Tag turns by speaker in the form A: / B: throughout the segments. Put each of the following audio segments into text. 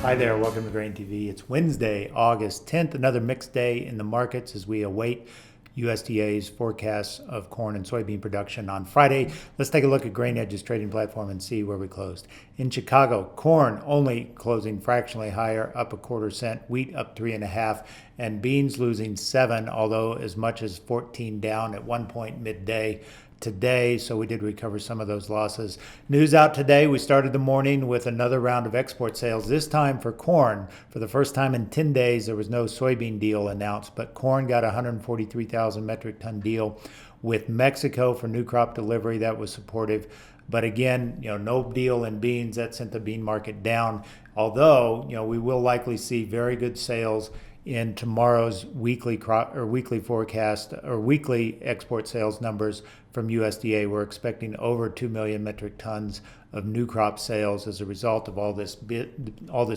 A: Hi there, welcome to Grain TV. It's Wednesday, August 10th, another mixed day in the markets as we await USDA's forecasts of corn and soybean production on Friday. Let's take a look at GrainEdge's trading platform and see where we closed. In Chicago, corn only closing fractionally higher, up a quarter cent, wheat up 3.5, and beans losing 7, although as much as 14 down at one point midday today, so we did recover some of those losses. News out today, we started the morning with another round of export sales, this time for corn. For the first time in 10 days, there was no soybean deal announced, but corn got a 143,000 metric ton deal with Mexico for new crop delivery. That was supportive. But again, no deal in beans. That sent the bean market down. Although, we will likely see very good sales in tomorrow's weekly forecast or weekly export sales numbers from USDA. We're expecting over 2 million metric tons of new crop sales as a result of all this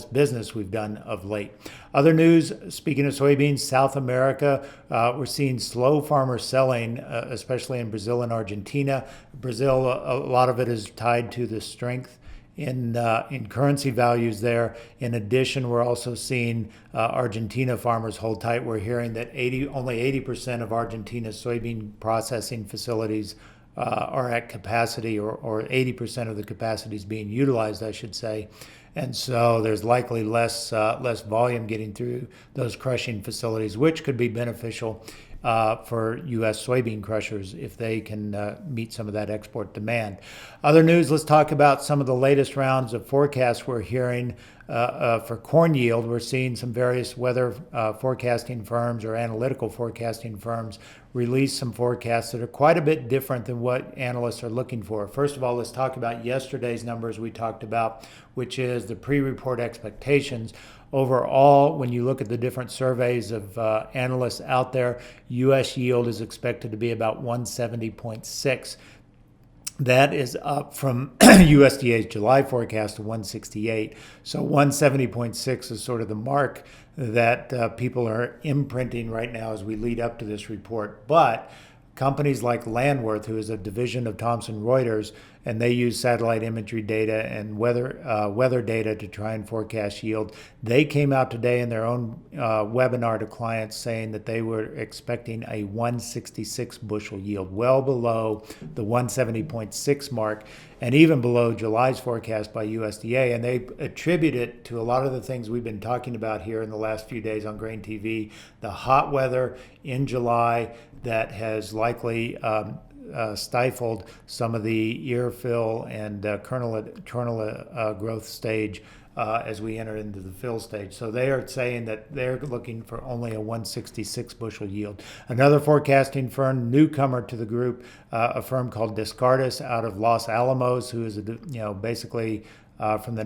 A: business we've done of late. Other news, speaking of soybeans, South America, we're seeing slow farmer selling, especially in Brazil and Argentina. Brazil, a lot of it is tied to the strength in currency values there. In addition, we're also seeing Argentina farmers hold tight. We're hearing that only 80% of Argentina's soybean processing facilities are at capacity, or 80% of the capacity is being utilized, I should say. And so there's likely less volume getting through those crushing facilities, which could be beneficial for U.S. soybean crushers if they can meet some of that export demand. Other news, let's talk about some of the latest rounds of forecasts we're hearing for corn yield. We're seeing some various weather forecasting firms or analytical forecasting firms release some forecasts that are quite a bit different than what analysts are looking for. First of all, let's talk about yesterday's numbers we talked about, which is the pre-report expectations. Overall, when you look at the different surveys of analysts out there, U.S. yield is expected to be about 170.6. That is up from USDA's July forecast of 168. So 170.6 is sort of the mark that people are imprinting right now as we lead up to this report. But companies like Landworth, who is a division of Thomson Reuters, and they use satellite imagery data and weather data to try and forecast yield. They came out today in their own webinar to clients saying that they were expecting a 166 bushel yield, well below the 170.6 mark, and even below July's forecast by USDA. And they attribute it to a lot of the things we've been talking about here in the last few days on Grain TV. The hot weather in July that has likely stifled some of the ear fill and kernel growth stage as we enter into the fill stage. So they are saying that they're looking for only a 166 bushel yield. Another forecasting firm, newcomer to the group, a firm called Descartes out of Los Alamos, who is basically from the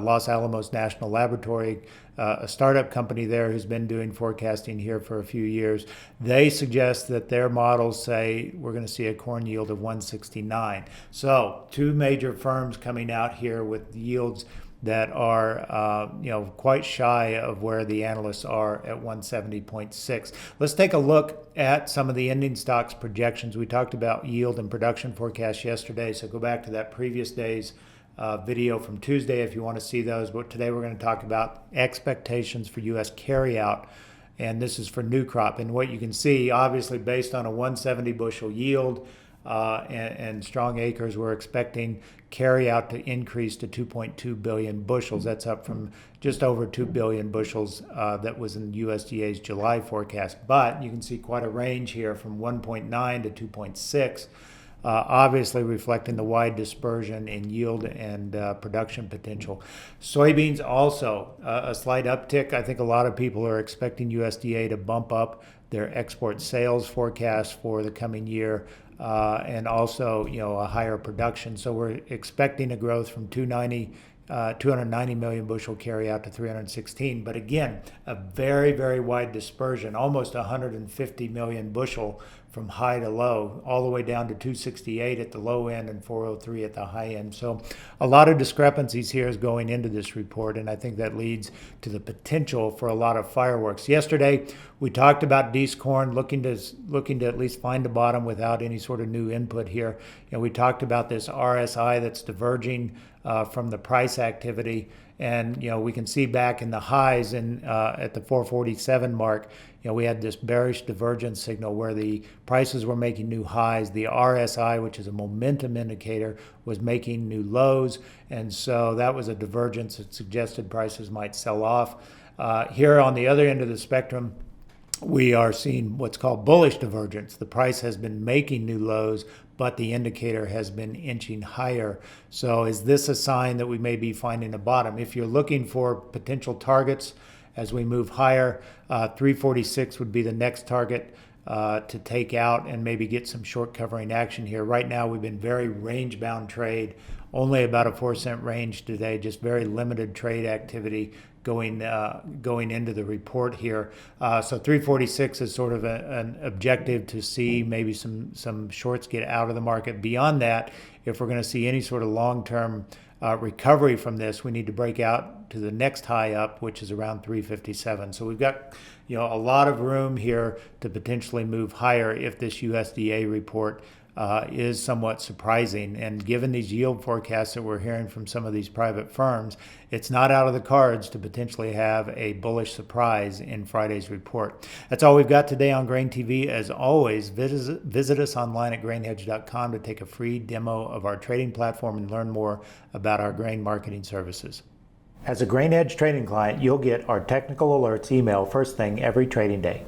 A: Los Alamos National Laboratory, a startup company there who's been doing forecasting here for a few years. They suggest that their models say we're going to see a corn yield of 169. So two major firms coming out here with yields that are quite shy of where the analysts are at 170.6. Let's take a look at some of the ending stocks projections. We talked about yield and production forecasts yesterday, so go back to that previous day's video from Tuesday if you want to see those. But today we're going to talk about expectations for U.S. carryout, and this is for new crop. And what you can see, obviously based on a 170 bushel yield and strong acres, we're expecting carryout to increase to 2.2 billion bushels. That's up from just over 2 billion bushels that was in USDA's July forecast. But you can see quite a range here from 1.9 to 2.6. Obviously reflecting the wide dispersion in yield and production potential. Soybeans also a slight uptick. I think a lot of people are expecting USDA to bump up their export sales forecast for the coming year and also a higher production. So we're expecting a growth from 290 million bushel carry out to 316. But again, a very, very wide dispersion, almost 150 million bushel from high to low, all the way down to 268 at the low end and 403 at the high end. So a lot of discrepancies here is going into this report, and I think that leads to the potential for a lot of fireworks. Yesterday, we talked about Dees corn looking to at least find a bottom without any sort of new input here. And we talked about this RSI that's diverging from the price activity. And we can see back in the highs at the 447 mark, we had this bearish divergence signal where the prices were making new highs. The RSI, which is a momentum indicator, was making new lows, and so that was a divergence that suggested prices might sell off. Here on the other end of the spectrum, we are seeing what's called bullish divergence. The price has been making new lows, but the indicator has been inching higher. So is this a sign that we may be finding a bottom? If you're looking for potential targets as we move higher, 346 would be the next target to take out and maybe get some short covering action here. Right now, we've been very range-bound trade, only about a 4-cent range today, just very limited trade activity going into the report here. So 346 is sort of an objective to see maybe some shorts get out of the market. Beyond that, if we're going to see any sort of long-term recovery from this, we need to break out to the next high up, which is around 357. So we've got a lot of room here to potentially move higher if this USDA report is somewhat surprising. And given these yield forecasts that we're hearing from some of these private firms, it's not out of the cards to potentially have a bullish surprise in Friday's report. That's all we've got today on Grain TV. As always, visit us online at grainhedge.com to take a free demo of our trading platform and learn more about our grain marketing services. As a Grain Edge trading client, you'll get our technical alerts email first thing every trading day.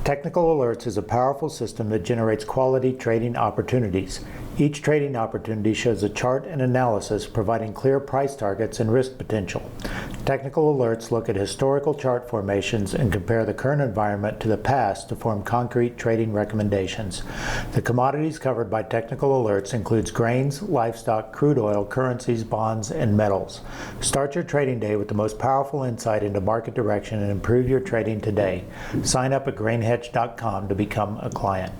A: Technical Alerts is a powerful system that generates quality trading opportunities. Each trading opportunity shows a chart and analysis providing clear price targets and risk potential. Technical Alerts look at historical chart formations and compare the current environment to the past to form concrete trading recommendations. The commodities covered by Technical Alerts includes grains, livestock, crude oil, currencies, bonds, and metals. Start your trading day with the most powerful insight into market direction and improve your trading today. Sign up at grainhedge.com to become a client.